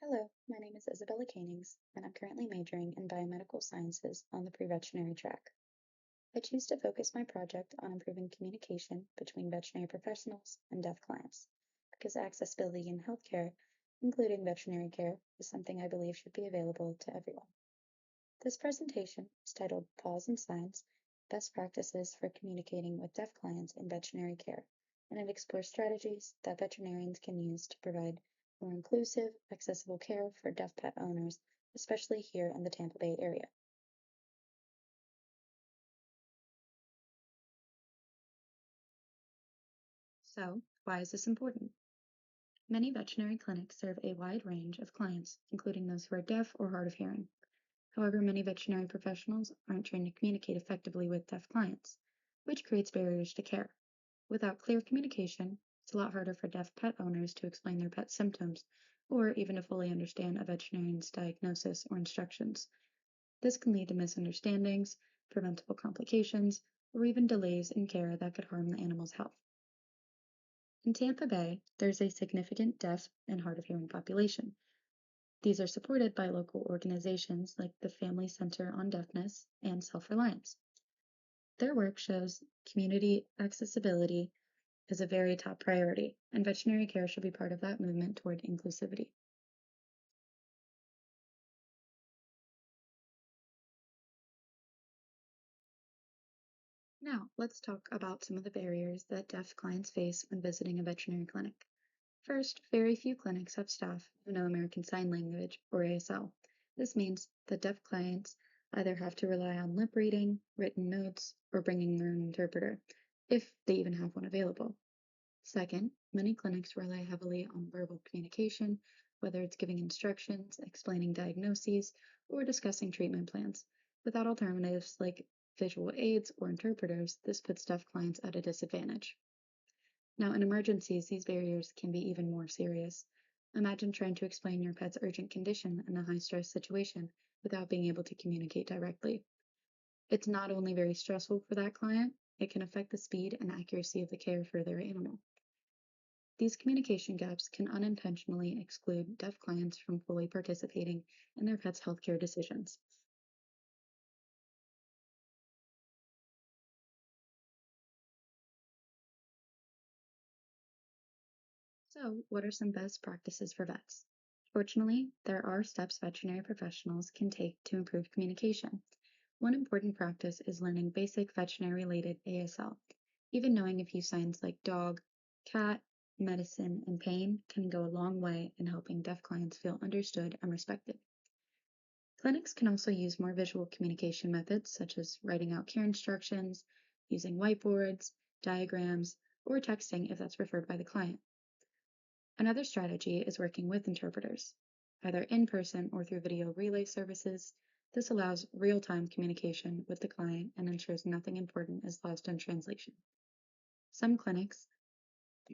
Hello, my name is Isabella Canings, and I'm currently majoring in biomedical sciences on the pre-veterinary track. I choose to focus my project on improving communication between veterinary professionals and deaf clients, because accessibility in healthcare, including veterinary care, is something I believe should be available to everyone. This presentation is titled Pause and Signs: Best Practices for Communicating with Deaf Clients in Veterinary Care, and it explores strategies that veterinarians can use to provide more inclusive, accessible care for deaf pet owners, especially here in the Tampa Bay area. So, why is this important? Many veterinary clinics serve a wide range of clients, including those who are deaf or hard of hearing. However, many veterinary professionals aren't trained to communicate effectively with deaf clients, which creates barriers to care. Without clear communication, it's a lot harder for deaf pet owners to explain their pet's symptoms or even to fully understand a veterinarian's diagnosis or instructions. This can lead to misunderstandings, preventable complications, or even delays in care that could harm the animal's health. In Tampa Bay, there's a significant deaf and hard of hearing population. These are supported by local organizations like the Family Center on Deafness and Self Reliance. Their work shows community accessibility is a very top priority, and veterinary care should be part of that movement toward inclusivity. Now, let's talk about some of the barriers that deaf clients face when visiting a veterinary clinic. First, very few clinics have staff who know American Sign Language or ASL. This means that deaf clients either have to rely on lip reading, written notes, or bringing their own interpreter, if they even have one available. Second, many clinics rely heavily on verbal communication, whether it's giving instructions, explaining diagnoses, or discussing treatment plans. Without alternatives like visual aids or interpreters, this puts deaf clients at a disadvantage. Now, in emergencies, these barriers can be even more serious. Imagine trying to explain your pet's urgent condition in a high stress situation without being able to communicate directly. It's not only very stressful for that client, it can affect the speed and accuracy of the care for their animal. These communication gaps can unintentionally exclude deaf clients from fully participating in their pet's healthcare decisions. So, what are some best practices for vets? Fortunately, there are steps veterinary professionals can take to improve communication. One important practice is learning basic veterinary related ASL. Even knowing a few signs like dog, cat, medicine, and pain can go a long way in helping deaf clients feel understood and respected. Clinics can also use more visual communication methods such as writing out care instructions, using whiteboards, diagrams, or texting if that's preferred by the client. Another strategy is working with interpreters, either in person or through video relay services. This allows real time communication with the client and ensures nothing important is lost in translation. Some clinics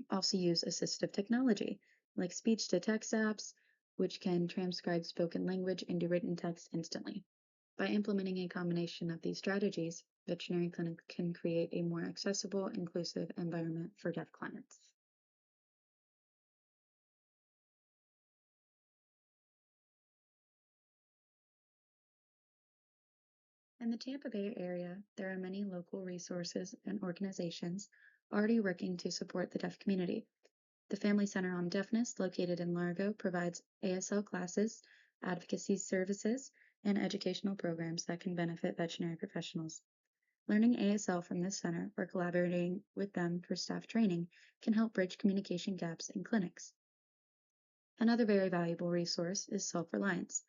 also use assistive technology, like speech to text apps, which can transcribe spoken language into written text instantly. By implementing a combination of these strategies, veterinary clinics can create a more accessible, inclusive environment for deaf clients. In the Tampa Bay area, there are many local resources and organizations already working to support the deaf community. The Family Center on Deafness, located in Largo, provides ASL classes, advocacy services, and educational programs that can benefit veterinary professionals. Learning ASL from this center or collaborating with them for staff training can help bridge communication gaps in clinics. Another very valuable resource is Self Reliance,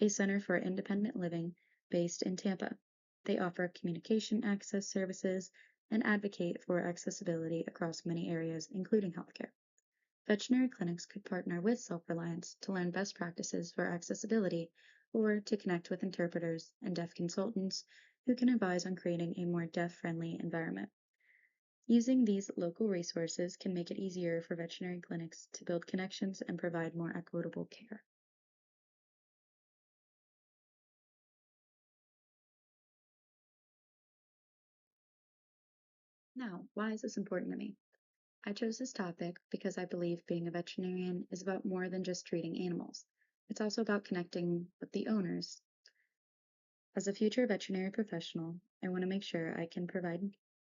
a center for independent living based in Tampa. They offer communication access services and advocate for accessibility across many areas, including healthcare. Veterinary clinics could partner with Self Reliance to learn best practices for accessibility or to connect with interpreters and deaf consultants who can advise on creating a more deaf friendly environment. Using these local resources can make it easier for veterinary clinics to build connections and provide more equitable care. Now, why is this important to me? I chose this topic because I believe being a veterinarian is about more than just treating animals. It's also about connecting with the owners. As a future veterinary professional, I want to make sure I can provide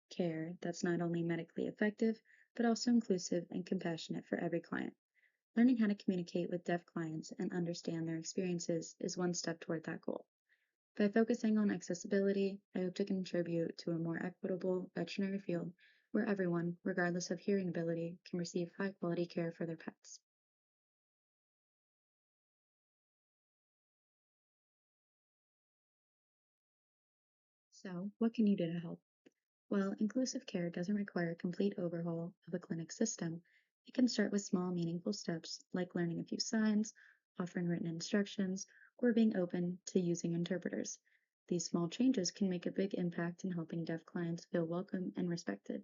care that's not only medically effective, but also inclusive and compassionate for every client. Learning how to communicate with deaf clients and understand their experiences is one step toward that goal. By focusing on accessibility, I hope to contribute to a more equitable veterinary field where everyone, regardless of hearing ability, can receive high quality care for their pets. So, what can you do to help? Well, inclusive care doesn't require a complete overhaul of a clinic system. It can start with small, meaningful steps like learning a few signs, offering written instructions, or being open to using interpreters. These small changes can make a big impact in helping deaf clients feel welcome and respected.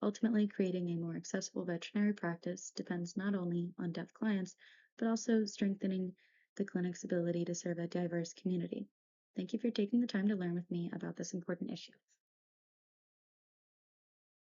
Ultimately, creating a more accessible veterinary practice depends not only on deaf clients, but also strengthening the clinic's ability to serve a diverse community. Thank you for taking the time to learn with me about this important issue.